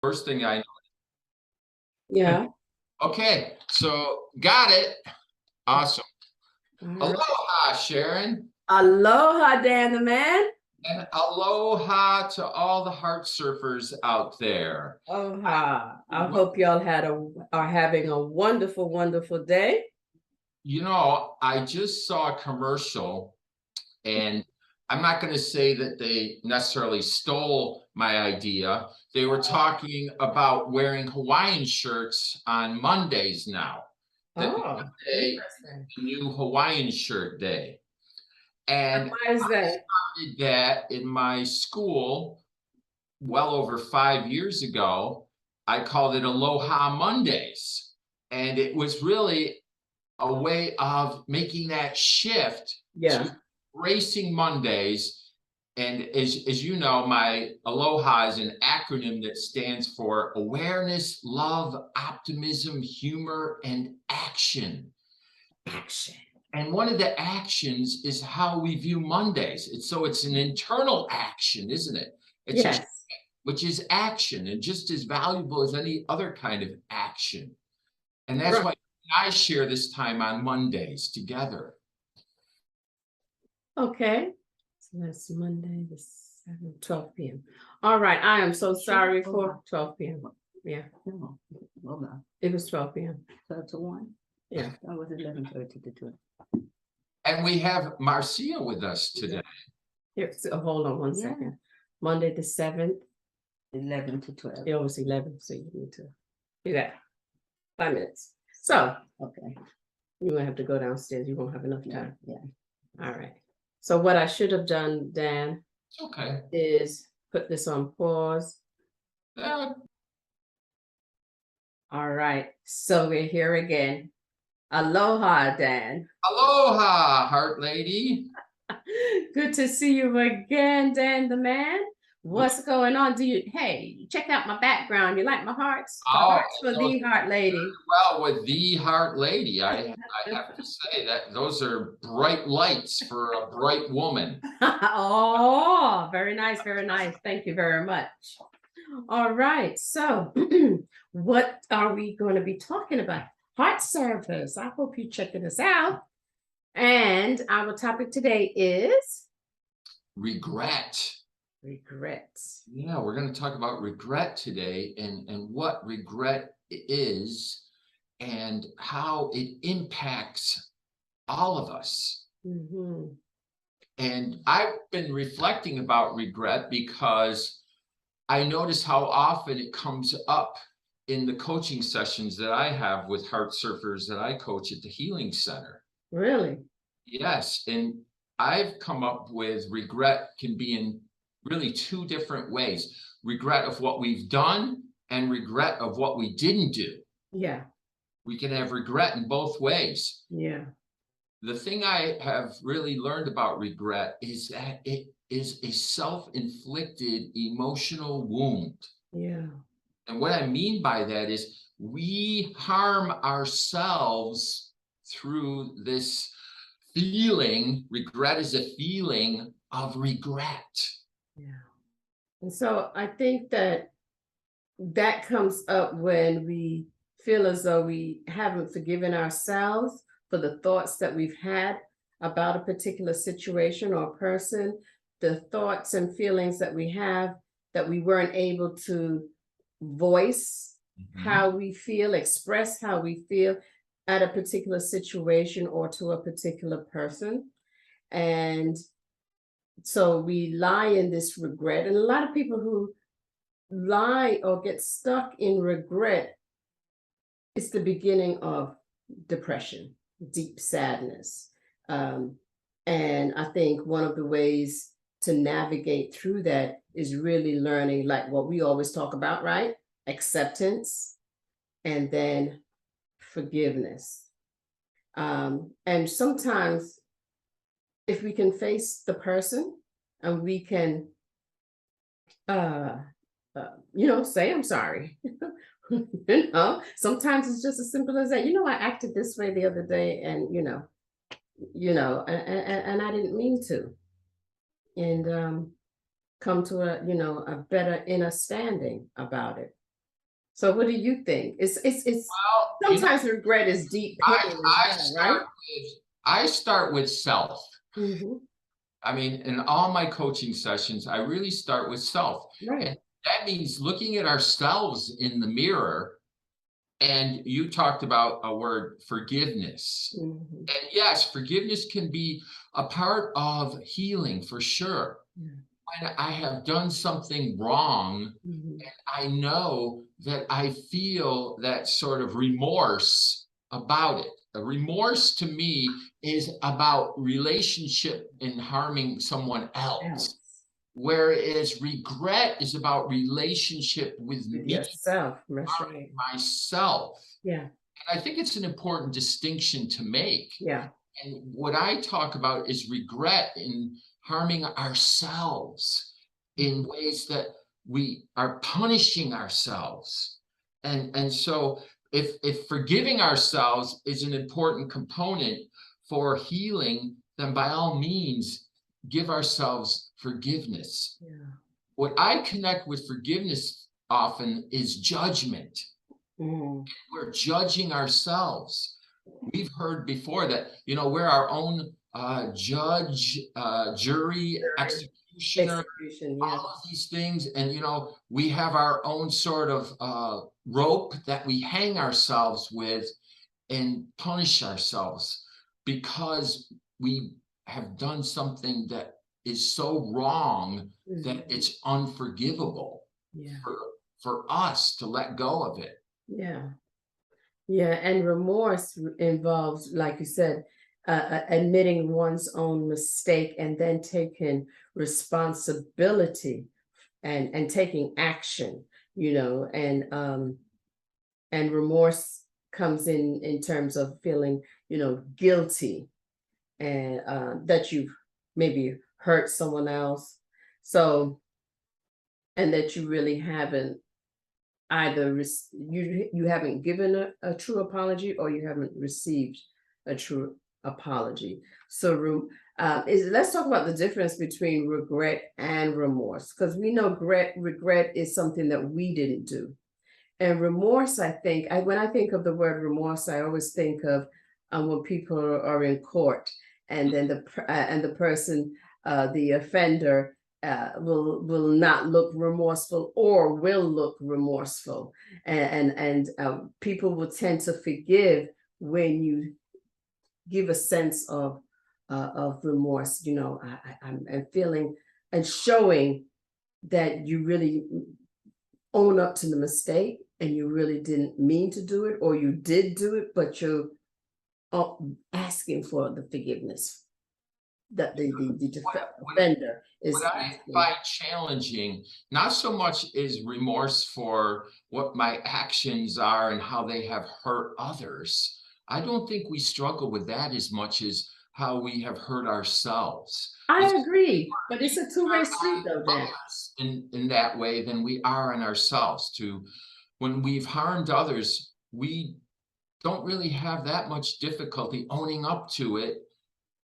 First thing I Yeah. okay, so got it. Awesome. All right. Aloha, Sharon. Aloha, Dan the man. And aloha to all the heart surfers out there. Aloha. I hope y'all are having a wonderful, wonderful day. I just saw a commercial, and I'm not going to say that they necessarily stole my idea. They were talking about wearing Hawaiian shirts on Mondays now. That Oh, Monday, interesting. the new Hawaiian shirt day. And Why is that? did that in my school well over 5 years ago. I called it Aloha Mondays. And it was really a way of making that shift Yeah. to racing Mondays. And as you know, my Aloha is an acronym that stands for awareness, love, optimism, humor, and action. Action. And one of the actions is how we view Mondays. It's an internal action, isn't it? It's Yes. which is action and just as valuable as any other kind of action. And that's why I share this time on Mondays together. Okay. So that's Monday, the 7th, 12 p.m. All right. I am so sorry for 12 p.m. Yeah. No, hold on. It was 12 p.m. 12 to 1. Yeah. That was 11:30 to 2. And we have Marcia with us today. Here, so hold on one second. Monday the 7th. 11 to 12. It was 11, so you need to do that. 5 minutes. So, Okay. you're gonna have to go downstairs. You won't have enough time. Yeah. All right. So what I should have done, Dan, Okay. is put this on pause. Uh, All right. So we're here again. Aloha, Dan. Aloha, heart lady. Good to see you again, Dan the man. What's going on? Hey, check out my background. You like my hearts? The hearts for the heart lady. Well, with the heart lady, I have to say that those are bright lights for a bright woman. Oh, very nice, very nice. Thank you very much. All right. So, what are we going to be talking about? Heart surfers. I hope you're checking this out. And our topic today is regret. Regret. Yeah, we're going to talk about regret today and what regret is and how it impacts all of us. Mm-hmm. And I've been reflecting about regret because I notice how often it comes up in the coaching sessions that I have with heart surfers that I coach at the Healing Center. Really? Yes. And I've come up with regret can be in really two different ways. Regret of what we've done and regret of what we didn't do. Yeah. We can have regret in both ways. Yeah. The thing I have really learned about regret is that it is a self-inflicted emotional wound. Yeah. And what I mean by that is we harm ourselves through this feeling. Regret is a feeling of regret. Yeah. And so I think that comes up when we feel as though we haven't forgiven ourselves for the thoughts that we've had about a particular situation or person, the thoughts and feelings that we have that we weren't able to voice how we feel, express how we feel at a particular situation or to a particular person. And so we lie in this regret. And a lot of people who lie or get stuck in regret, it's the beginning of depression, deep sadness. And I think one of the ways to navigate through that is really learning, like what we always talk about, right? Acceptance and then forgiveness. And sometimes if we can face the person and we can, say, I'm sorry. Sometimes it's just as simple as that. I acted this way the other day and, and I didn't mean to. And come to a better understanding about it. So what do you think? It's Well, you know, sometimes regret is deep pain I, as I well, start right? with, I start with self. Mhm. I mean, in all my coaching sessions, I really start with self. Right. And that means looking at ourselves in the mirror. And you talked about a word, forgiveness. Mhm. And yes, forgiveness can be a part of healing for sure. Yeah. When I have done something wrong, Mhm. I know that I feel that sort of remorse about it. A remorse to me is about relationship and harming someone else, Else whereas regret is about relationship with with me, yourself. That's right. myself. Yeah. And I think it's an important distinction to make. Yeah. And what I talk about is regret in harming ourselves in ways that we are punishing ourselves. And so if forgiving ourselves is an important component for healing, then by all means, give ourselves forgiveness. Yeah. What I connect with forgiveness often is judgment. Mhm. We're judging ourselves. We've heard before that, we're our own judge, jury, Jury executioner, execution. Yeah. all of these things. And, we have our own sort of rope that we hang ourselves with and punish ourselves because we have done something that is so wrong that Mhm. it's unforgivable Yeah. for, for us to let go of it. Yeah. Yeah, and remorse involves, like you said, admitting one's own mistake and then taking responsibility and taking action, and remorse comes in terms of feeling, guilty and that you've maybe hurt someone else. So, and that you really haven't either you haven't given a true apology or you haven't received a true apology. So let's talk about the difference between regret and remorse, because we know regret is something that we didn't do, and remorse, I think, when I think of the word remorse, I always think of when people are in court, and then the person, the offender, will not look remorseful or will look remorseful, and people will tend to forgive when you give a sense of remorse. I'm feeling and showing that you really own up to the mistake and you really didn't mean to do it, or you did do it, but you're uh, asking for the forgiveness that the What offender is What I asking. find challenging, not so much is remorse for what my actions are and how they have hurt others. I don't think we struggle with that as much as how we have hurt ourselves. I It's agree, but it's a two-way street harming though, Dan. others in that way than we are in ourselves. When we've harmed others, we don't really have that much difficulty owning up to it.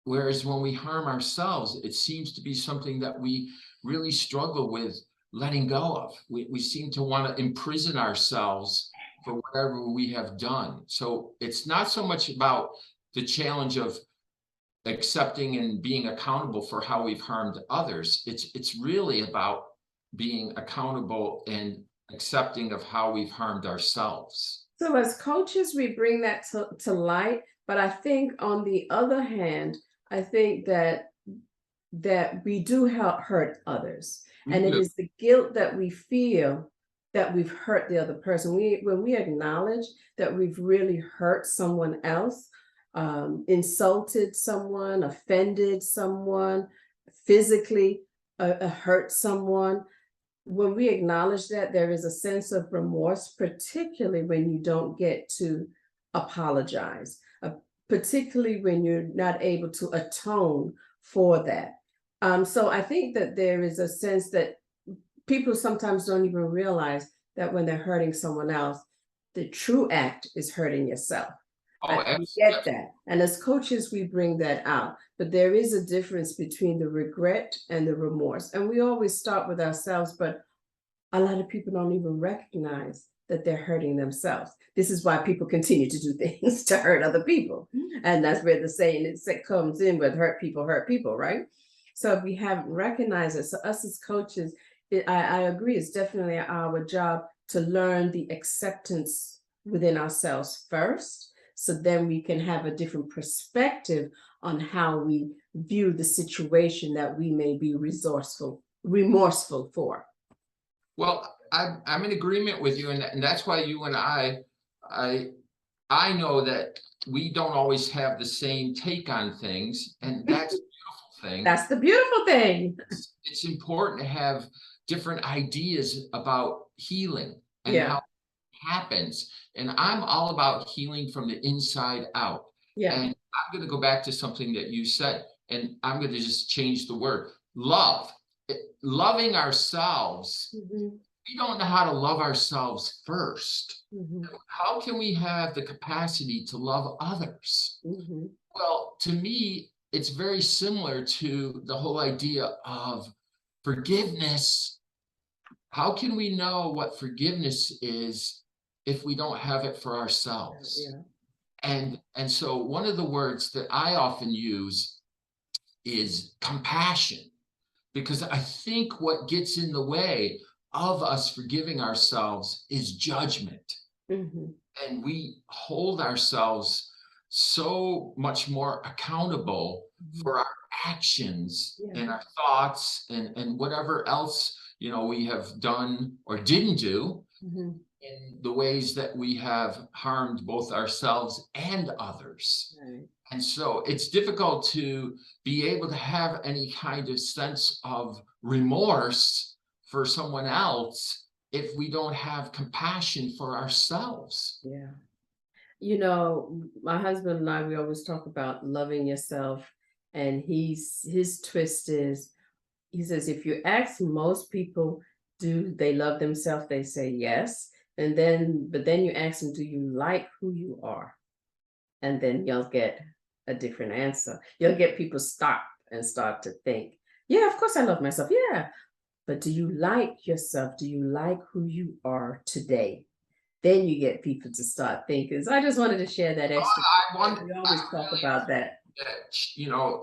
Whereas when we harm ourselves, it seems to be something that we really struggle with letting go of. We seem to want to imprison ourselves for whatever we have done. So it's not so much about the challenge of accepting and being accountable for how we've harmed others. It's really about being accountable and accepting of how we've harmed ourselves. So as coaches, we bring that to light, but I think on the other hand, I think that we do hurt others, We and it do. is the guilt that we feel that we've hurt the other person. When we acknowledge that we've really hurt someone else, insulted someone, offended someone, physically hurt someone, when we acknowledge that, there is a sense of remorse, particularly when you don't get to apologize, particularly when you're not able to atone for that. So I think that there is a sense that people sometimes don't even realize that when they're hurting someone else, the true act is hurting yourself. Oh, We get that. And as coaches, we bring that out. But there is a difference between the regret and the remorse. And we always start with ourselves, but a lot of people don't even recognize that they're hurting themselves. This is why people continue to do things to hurt other people. And that's where the saying comes in with hurt people, right? So if we haven't recognized it, so us as coaches, I agree, it's definitely our job to learn the acceptance within ourselves first, so then we can have a different perspective on how we view the situation that we may be remorseful for. Well, I'm in agreement with you, and that's why you and I know that we don't always have the same take on things, and that's a beautiful thing. That's the beautiful thing. It's important to have different ideas about healing and Yeah. how it happens. And I'm all about healing from the inside out. Yeah. And I'm going to go back to something that you said, and I'm going to just change the word love. Loving ourselves. Mhm. We don't know how to love ourselves first. Mhm. How can we have the capacity to love others? Mhm. Well, to me, it's very similar to the whole idea of forgiveness. How can we know what forgiveness is if we don't have it for ourselves? Yeah. And so one of the words that I often use is compassion, because I think what gets in the way of us forgiving ourselves is judgment. Mhm. And we hold ourselves so much more accountable for our actions Yeah. and our thoughts and whatever else, we have done or didn't do, Mhm. in the ways that we have harmed both ourselves and others. Right. And so it's difficult to be able to have any kind of sense of remorse for someone else if we don't have compassion for ourselves. Yeah. My husband and I, we always talk about loving yourself, and his twist is, he says, if you ask most people, do they love themselves? They say yes. But then you ask them, do you like who you are? And then you'll get a different answer. You'll get people stop and start to think, yeah, of course I love myself. Yeah. But do you like yourself? Do you like who you are today? Then you get people to start thinking. So I just wanted to share that extra. I want, We always talk about that.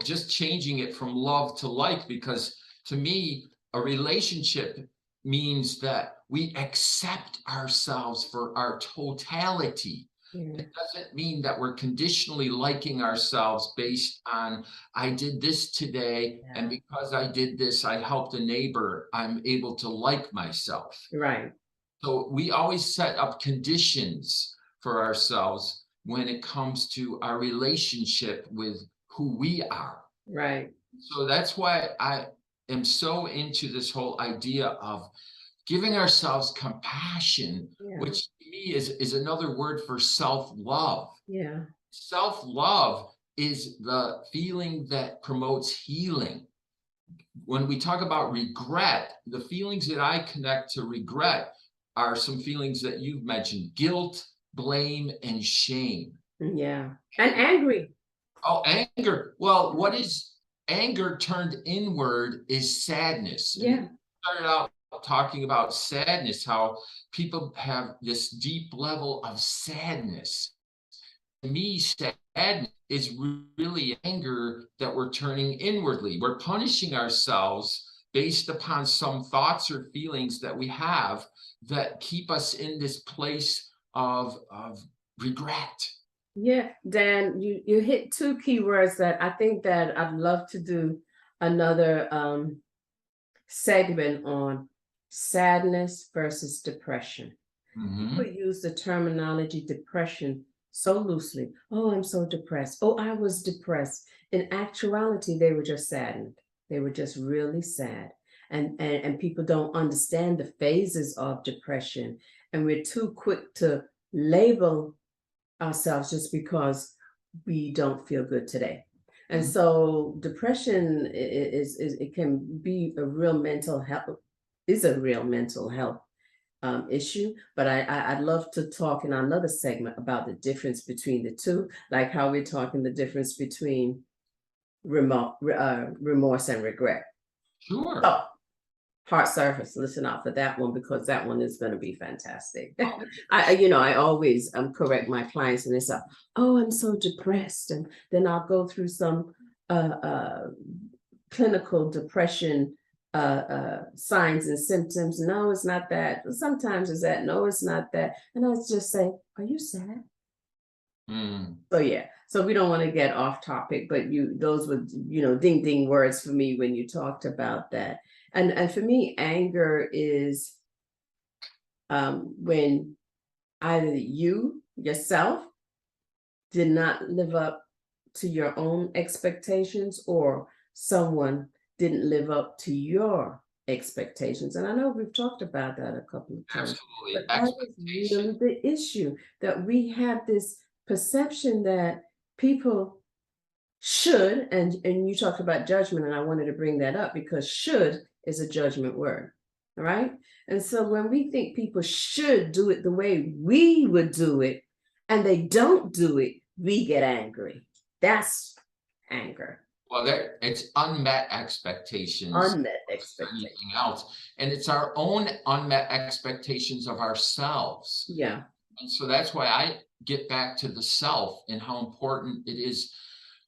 just changing it from love to like, because to me, a relationship means that we accept ourselves for our totality. Yeah. It doesn't mean that we're conditionally liking ourselves based on, I did this today, and because I did this, I helped a neighbor, I'm able to like myself. Right. So we always set up conditions for ourselves when it comes to our relationship with who we are. Right. So that's why I am so into this whole idea of giving ourselves compassion, Yeah. which to me is another word for self-love. Yeah. Self-love is the feeling that promotes healing. When we talk about regret, the feelings that I connect to regret are some feelings that you've mentioned: guilt, blame, and shame. Yeah. And angry. Oh, anger. Well, what is anger turned inward is sadness. And Yeah. we started out talking about sadness, how people have this deep level of sadness. To me, sadness is really anger that we're turning inwardly. We're punishing ourselves based upon some thoughts or feelings that we have that keep us in this place of regret. Yeah, Dan, you hit two key words that I think that I'd love to do another segment on: sadness versus depression. People Mhm. use the terminology depression so loosely. Oh, I'm so depressed. Oh, I was depressed. In actuality, they were just saddened. They were just really sad. And people don't understand the phases of depression. And we're too quick to label ourselves just because we don't feel good today. And so depression is it can be a real mental health, is a real mental health issue. But I'd love to talk in another segment about the difference between the two, like how we're talking the difference between remorse and regret. Sure. Oh, heart surface, listen out for that one, because that one is going to be fantastic. I always correct my clients, and they say, oh, I'm so depressed, and then I'll go through some clinical depression signs and symptoms. No, it's not that. Sometimes it's that. No, it's not that. And I just say, are you sad? So yeah, so we don't want to get off topic, but those were, ding ding words for me when you talked about that. And for me, anger is when either you yourself did not live up to your own expectations, or someone didn't live up to your expectations. And I know we've talked about that a couple of times. Absolutely. But that is really the issue, that we have this perception that people should, and you talked about judgment, and I wanted to bring that up because should is a judgment word, all right? And so when we think people should do it the way we would do it, and they don't do it, we get angry. That's anger. Well, it's unmet expectations. Unmet expectations. Anything else. And it's our own unmet expectations of ourselves. Yeah. And so that's why I get back to the self and how important it is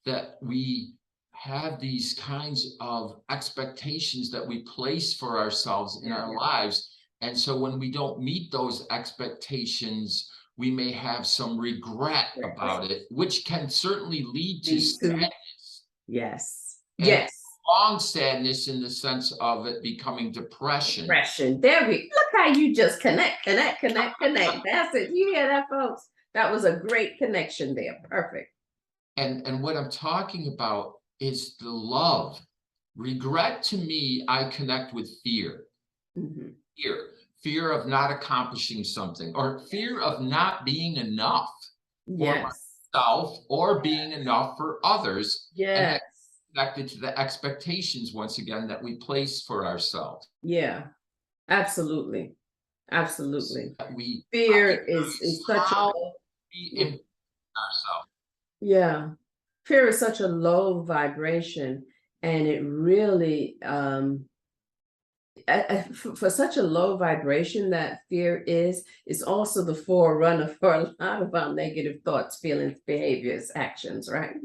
that we have these kinds of expectations that we place for ourselves in our lives. And so when we don't meet those expectations, we may have some regret about it, which can certainly lead to sadness. Yes. And yes. Long sadness in the sense of it becoming depression. Depression. There we look how you just connect. That's it. You hear that, folks? That was a great connection there. Perfect. And what I'm talking about is the love. Regret, to me, I connect with fear. Fear of not accomplishing something, or fear of not being enough for myself or being enough for others. Yes. Connected to the expectations, once again, that we place for ourselves. Yeah, absolutely. Fear is such a yeah. Fear is such a low vibration, and it really for such a low vibration that fear is also the forerunner for a lot of our negative thoughts, feelings, behaviors, actions, right?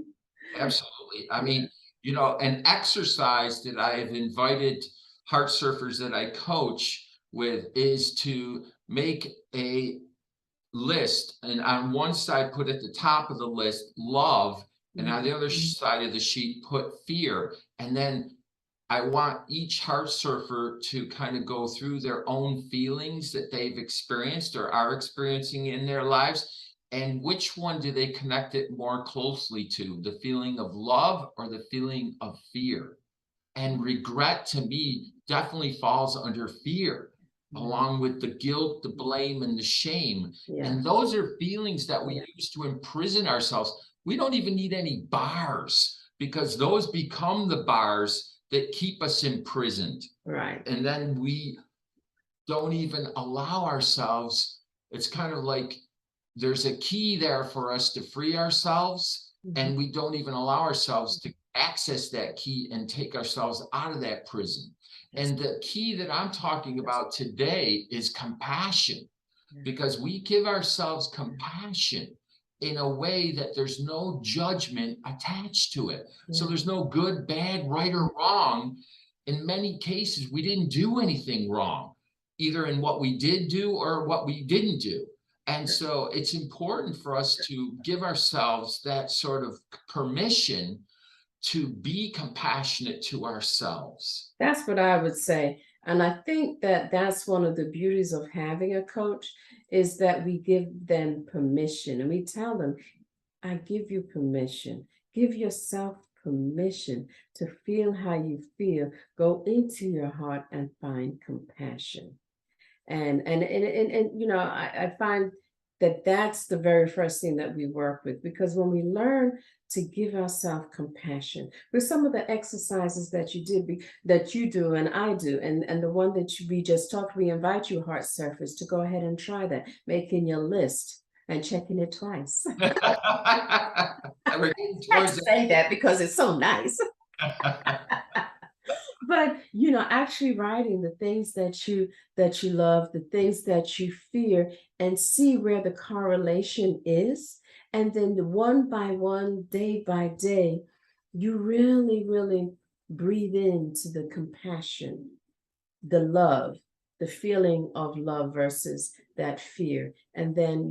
Absolutely. I mean, an exercise that I have invited heart surfers that I coach with is to make a list, and on one side put at the top of the list love, and on the other side of the sheet put fear. And then I want each heart surfer to kind of go through their own feelings that they've experienced or are experiencing in their lives, and which one do they connect it more closely to, the feeling of love or the feeling of fear. And regret, to me, definitely falls under fear, along with the guilt, the blame, and the shame. And those are feelings that we use to imprison ourselves. We don't even need any bars, because those become the bars that keep us imprisoned. Right. And then we don't even allow ourselves. It's kind of like there's a key there for us to free ourselves, and we don't even allow ourselves to access that key and take ourselves out of that prison. And the key that I'm talking about today is compassion, because we give ourselves compassion in a way that there's no judgment attached to it. So there's no good, bad, right, or wrong. In many cases, we didn't do anything wrong, either in what we did do or what we didn't do. And so it's important for us to give ourselves that sort of permission to be compassionate to ourselves. That's what I would say. And I think that that's one of the beauties of having a coach, is that we give them permission, and we tell them, I give you permission. Give yourself permission to feel how you feel. Go into your heart and find compassion. And I find that that's the very first thing that we work with, because when we learn to give ourselves compassion with some of the exercises that you do and I do, and the one that we just talked, we invite you, heart surfers, to go ahead and try that, making your list and checking it twice. I say that because it's so nice. but actually writing the things that you love, the things that you fear, and see where the correlation is, and then the one by one, day by day, you really, really breathe into the compassion, the love, the feeling of love versus that fear. And then,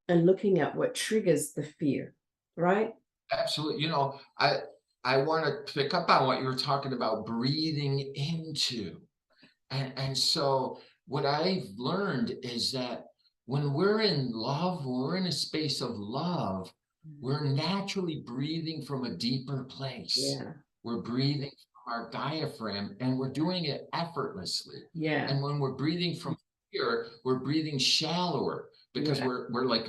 and looking at what triggers the fear, right? Absolutely. I want to pick up on what you were talking about, breathing into. And so what I've learned is that when we're in love, when we're in a space of love, we're naturally breathing from a deeper place. Yeah. We're breathing from our diaphragm, and we're doing it effortlessly. Yeah. And when we're breathing from here, we're breathing shallower because Yeah. we're like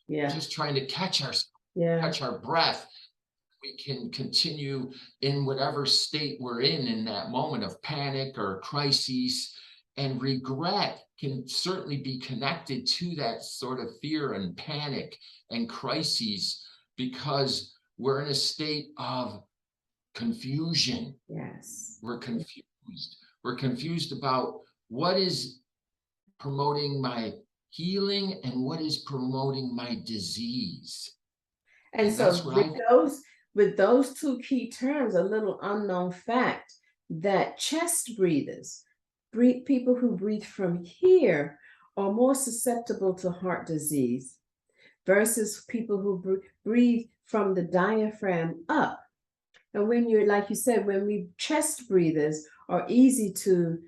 Yeah. just trying to catch Yeah. our breath. We can continue in whatever state we're in that moment of panic or crisis. And regret can certainly be connected to that sort of fear and panic and crises, because we're in a state of confusion. Yes. We're confused. We're confused about what is promoting my healing and what is promoting my disease. And And that's so what with those two key terms, a little unknown fact that chest breathers, people who breathe from here, are more susceptible to heart disease versus people who breathe from the diaphragm up. And when you're, like you said, when we chest breathers are easy to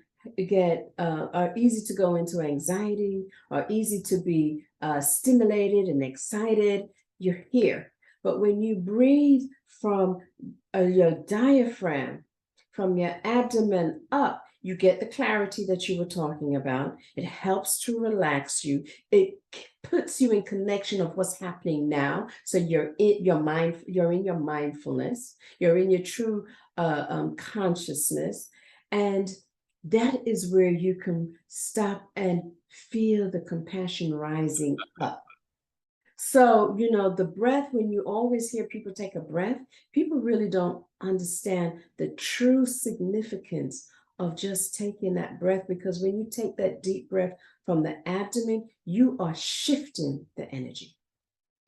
are easy to go into anxiety, are easy to be stimulated and excited, you're here. But when you breathe from your diaphragm, from your abdomen up, you get the clarity that you were talking about. It helps to relax you. It puts you in connection of what's happening now. So you're in your mind, you're in your mindfulness, you're in your true consciousness. And that is where you can stop and feel the compassion rising up. So, the breath, when you always hear people take a breath, people really don't understand the true significance of just taking that breath, because when you take that deep breath from the abdomen, you are shifting the energy.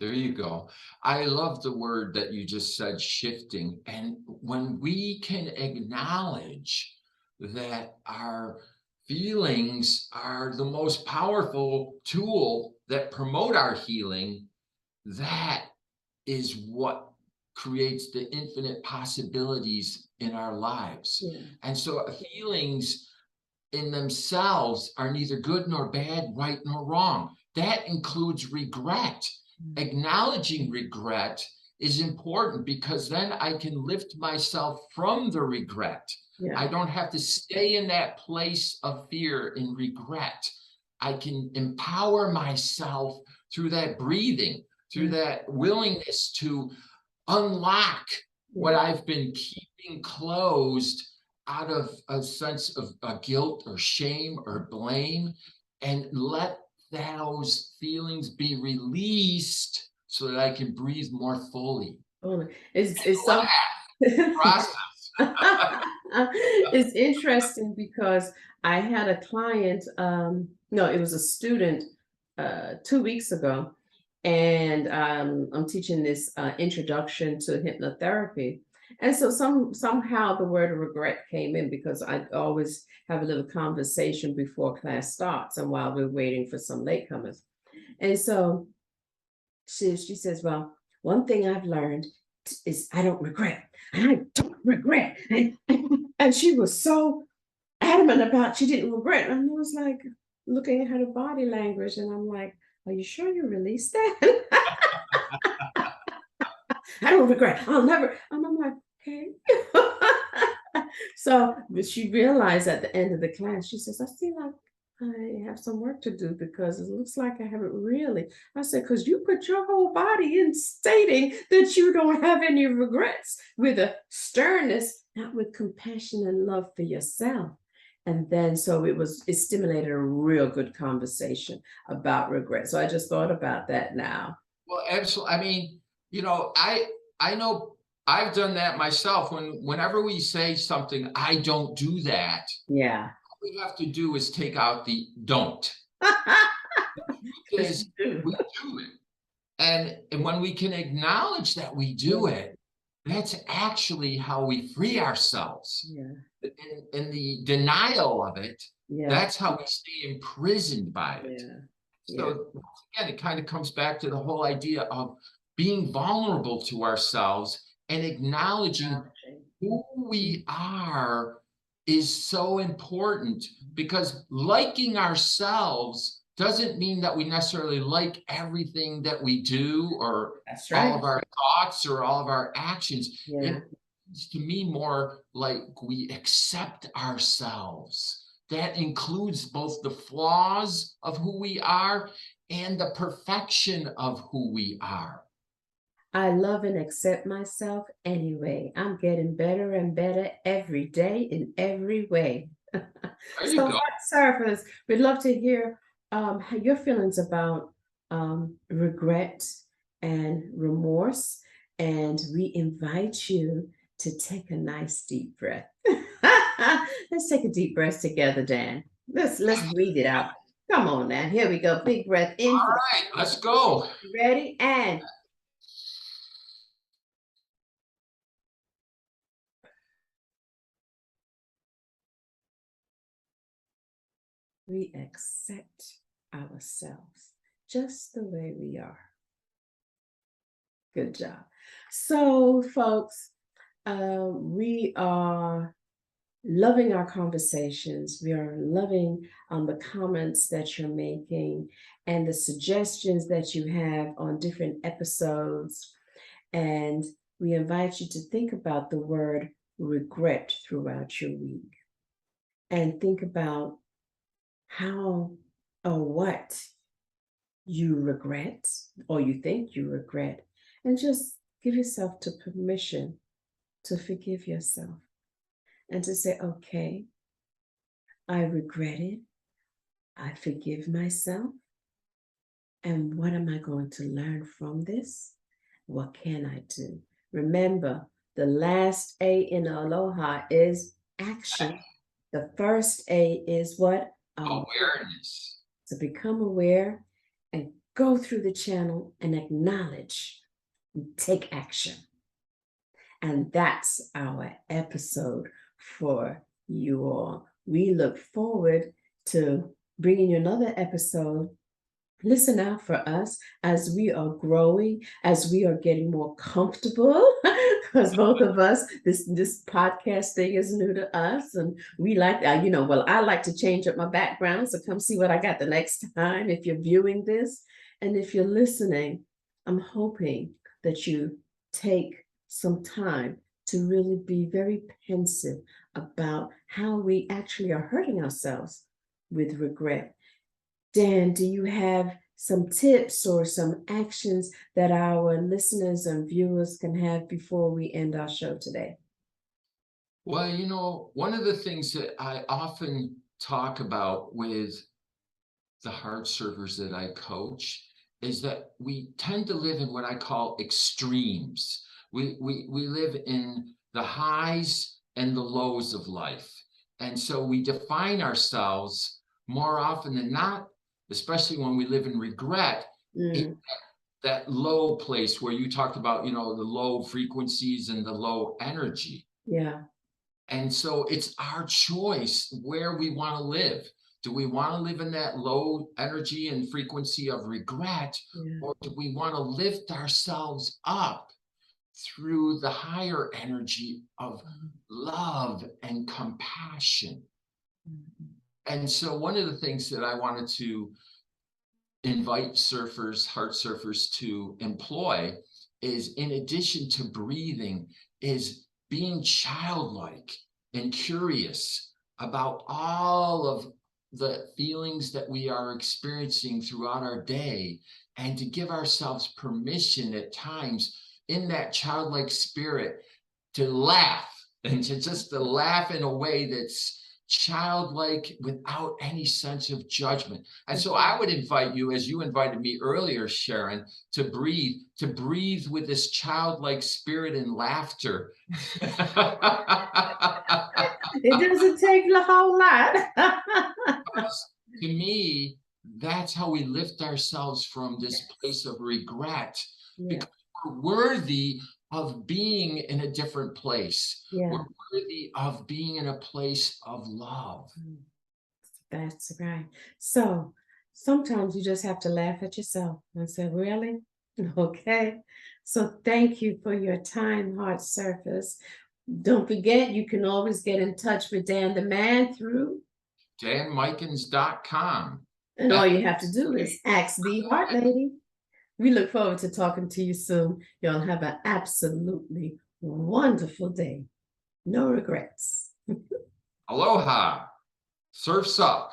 There you go. I love the word that you just said, shifting. And when we can acknowledge that our feelings are the most powerful tool that promote our healing, that is what creates the infinite possibilities in our lives. Yeah. And so feelings in themselves are neither good nor bad, right nor wrong. That includes regret. Acknowledging regret is important, because then I can lift myself from the regret. Yeah. I don't have to stay in that place of fear and regret. I can empower myself through that breathing, through that willingness to unlock what I've been keeping closed out of a sense of guilt or shame or blame, and let those feelings be released so that I can breathe more fully. It's so Process. it's interesting because I had a client, no, it was a student 2 weeks ago, and I'm teaching this introduction to hypnotherapy. And so somehow the word regret came in, because I always have a little conversation before class starts and while we're waiting for some latecomers. And so she says, well, one thing I've learned is I don't regret. And I don't regret. And she was so adamant about she didn't regret. And I was like looking at her body language, and I'm like, are you sure you released that? I don't regret. I'll never. And I'm like, okay. So she realized at the end of the class, she says, I feel like I have some work to do, because it looks like I haven't really. I said, because you put your whole body in stating that you don't have any regrets, with a sternness, not with compassion and love for yourself. And then so it stimulated a real good conversation about regret. So I just thought about that now. Well, absolutely. I mean, I know I've done that myself. Whenever we say something, I don't do that, Yeah. all we have to do is take out the don't, because do. we do it. And when we can acknowledge that we do it, that's actually how we free ourselves. Yeah. In the denial of it, Yeah. that's how we stay imprisoned by it. Yeah. So again, it kind of comes back to the whole idea of being vulnerable to ourselves and acknowledging who we are is so important, because liking ourselves doesn't mean that we necessarily like everything that we do or That's all right. of our thoughts or all of our actions. Yeah. It's to me more like we accept ourselves. That includes both the flaws of who we are and the perfection of who we are. I love and accept myself anyway. I'm getting better and better every day in every way. There you So, go. hot surfers, we'd love to hear how your feelings about regret and remorse. And we invite you to take a nice deep breath. Let's take a deep breath together, Dan. Let's breathe it out. Come on now. Here we go. Big breath in. All right, let's go. Ready? And we accept ourselves just the way we are. Good job. So, folks, we are loving our conversations. We are loving the comments that you're making and the suggestions that you have on different episodes. And we invite you to think about the word regret throughout your week and think about how or what you regret or you think you regret, and just give yourself to permission to forgive yourself and to say, okay, I regret it. I forgive myself. And what am I going to learn from this? What can I do? Remember, the last A in aloha is action. The first A is what? Awareness. To become aware and go through the channel and acknowledge and take action. And that's our episode for you all. We look forward to bringing you another episode. Listen out for us as we are growing, as we are getting more comfortable, because both of us, this podcast thing is new to us, and we like, well, I like to change up my background, so come see what I got the next time if you're viewing this. And if you're listening, I'm hoping that you take some time to really be very pensive about how we actually are hurting ourselves with regret. Dan, do you have some tips or some actions that our listeners and viewers can have before we end our show today? Well, one of the things that I often talk about with the hard servers that I coach is that we tend to live in what I call extremes. We live in the highs and the lows of life. And so we define ourselves more often than not, especially when we live in regret, in that low place where you talked about, the low frequencies and the low energy. Yeah. And so it's our choice where we want to live. Do we want to live in that low energy and frequency of regret, or do we want to lift ourselves up through the higher energy of love and compassion? And so one of the things that I wanted to invite surfers, hard surfers, to employ is, in addition to breathing, is being childlike and curious about all of the feelings that we are experiencing throughout our day, and to give ourselves permission at times in that childlike spirit to laugh, and to laugh in a way that's childlike without any sense of judgment. And so I would invite you, as you invited me earlier, Sharon, to breathe with this childlike spirit and laughter. It doesn't take a whole lot. To me, that's how we lift ourselves from this place of regret, Yeah, because we're worthy of being in a different place. yeah, We're worthy of being in a place of love. that's right. So sometimes you just have to laugh at yourself and say, really? Okay. So thank you for your time, Heart Surface. Don't forget, you can always get in touch with Dan the Man through, danmikens.com. and all you have to do is ask the Heart Lady. We look forward to talking to you soon. You'll have an absolutely wonderful day. No regrets. Aloha. Surf's up.